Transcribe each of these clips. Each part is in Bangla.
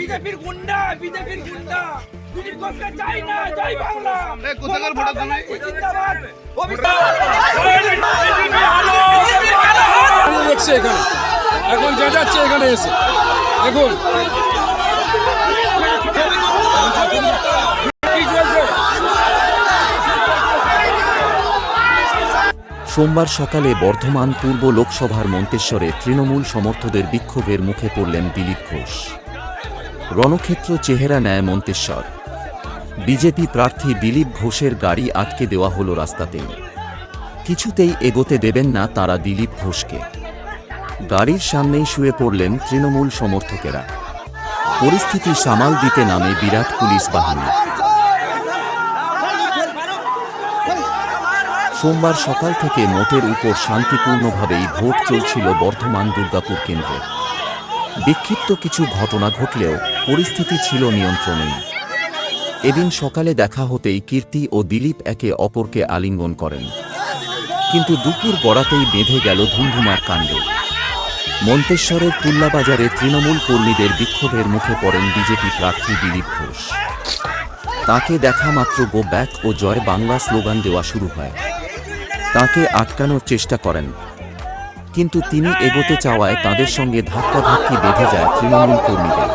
বিজেপির গুন্ডা দিলীপ ঘোষকে চাই না। জয় বাংলা। কোথাকার ভোটার তুমি? জিন্দাবাদ। দেখছে এখানে এখন যা যাচ্ছে এখানে এসে এখন সোমবার সকালে বর্ধমান পূর্ব লোকসভার মন্তেশ্বরে তৃণমূল সমর্থকদের বিক্ষোভের মুখে পড়লেন দিলীপ ঘোষ। রণক্ষেত্র চেহারা নেয় মন্তেশ্বর। বিজেপি প্রার্থী দিলীপ ঘোষের গাড়ি আটকে দেওয়া হলো রাস্তাতেই। কিছুতেই এগোতে দেবেন না তারা দিলীপ ঘোষকে। গাড়ির সামনেই শুয়ে পড়লেন তৃণমূল সমর্থকেরা। পরিস্থিতি সামাল দিতে নামে বিরাট পুলিশ বাহিনী। সোমবার সকাল থেকে মোটের উপর শান্তিপূর্ণভাবেই ভোট চলছিল বর্ধমান দুর্গাপুর কেন্দ্রে। বিক্ষিপ্ত কিছু ঘটনা ঘটলেও পরিস্থিতি ছিল নিয়ন্ত্রণেই। এদিন সকালে দেখা হতেই কীর্তি ও দিলীপ একে অপরকে আলিঙ্গন করেন, কিন্তু দুপুর গড়াতেই বেঁধে গেল ধুমধুমার কাণ্ড। মন্তেশ্বরের তুল্লাবাজারে তৃণমূল কর্মীদের বিক্ষোভের মুখে পড়েন বিজেপি প্রার্থী দিলীপ ঘোষ। তাকে দেখা মাত্র গো ব্যাক ও জয় বাংলা স্লোগান দেওয়া শুরু হয়। তাকে আটকানোর চেষ্টা করেন, কিন্তু তিনি এগোতে চাওয়ায় তাদের সঙ্গে ধাক্কাধাক্কি বেঁধে যায় তৃণমূল কর্মীদের।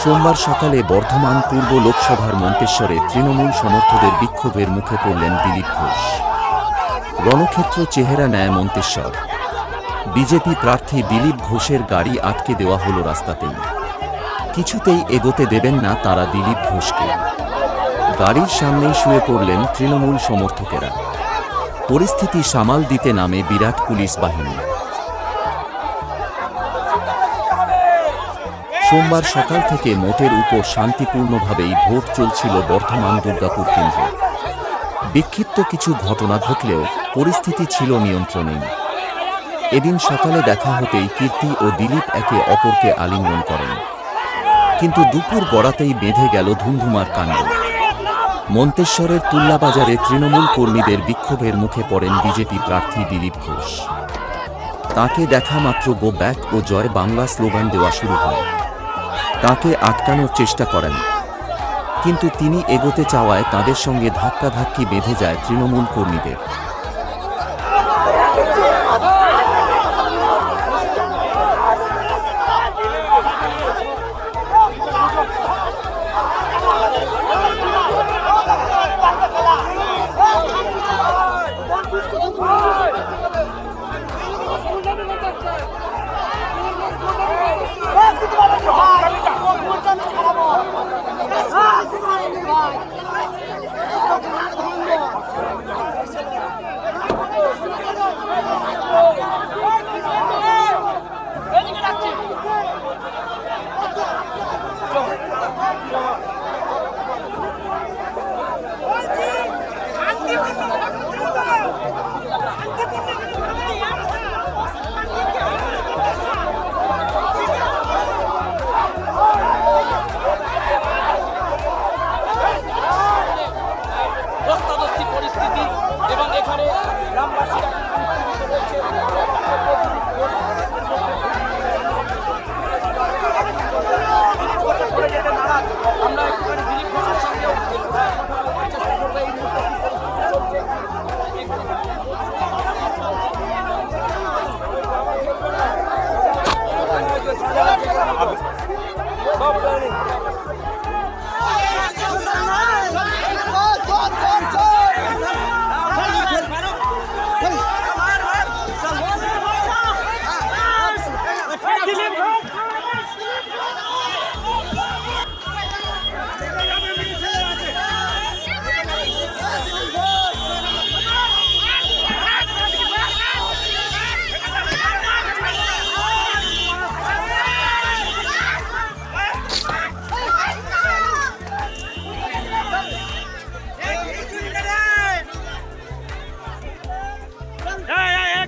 সোমবার সকালে বর্ধমান পূর্ব লোকসভার মন্তেশ্বরে তৃণমূল সমর্থকদের বিক্ষোভের মুখে পড়লেন দিলীপ ঘোষ। রণক্ষেত্র চেহারা নেয় মন্তেশ্বর। বিজেপি প্রার্থী দিলীপ ঘোষের গাড়ি আটকে দেওয়া হলো রাস্তাতেই। কিছুতেই এগোতে দেবেন না তারা দিলীপ ঘোষকে। গাড়ির সামনেই শুয়ে পড়লেন তৃণমূল সমর্থকেরা। পরিস্থিতি সামাল দিতে নামে বিরাট পুলিশ বাহিনী। সোমবার সকাল থেকে মোটের উপর শান্তিপূর্ণভাবেই ভোট চলছিল বর্ধমান দুর্গাপুর কেন্দ্রে। বিক্ষিপ্ত কিছু ঘটনা ঘটলেও পরিস্থিতি ছিল নিয়ন্ত্রণেই। এদিন সকালে দেখা হতেই কীর্তি ও দিলীপ একে অপরকে আলিঙ্গন করেন, কিন্তু দুপুর গড়াতেই বেঁধে গেল ধুমধুমার কাণ্ড। মন্তেশ্বরের তুল্লাবাজারে তৃণমূল কর্মীদের বিক্ষোভের মুখে পড়েন বিজেপি প্রার্থী দিলীপ ঘোষ। তাকে দেখা মাত্র গো ব্যাক ও জয় বাংলা স্লোগান দেওয়া শুরু হয়। তাকে আটকানোর চেষ্টা করেন, কিন্তু তিনি এগোতে চাওয়ায় তাদের সঙ্গে ধাক্কাধাক্কি বেঁধে যায় তৃণমূল কর্মীদের।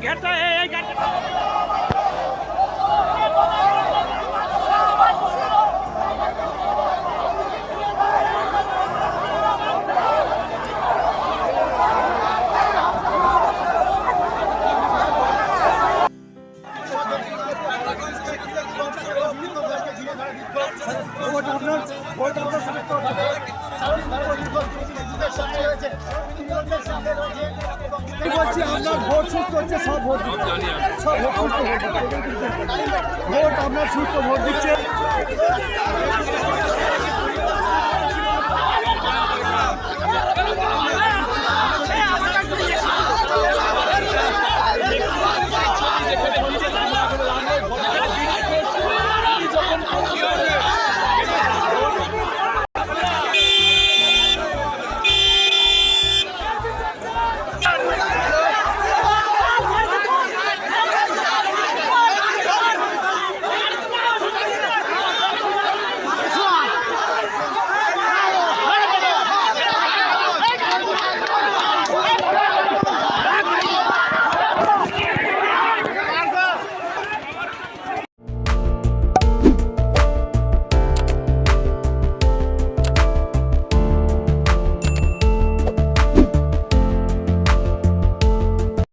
ঘেরটা এই ঘেরটা বলছি আপনার ভোট সুস্থ হচ্ছে, সব ভোট দিচ্ছে, সব ভোট সুস্থ হচ্ছে, ভোট আপনার সুস্থ ভোট দিচ্ছে।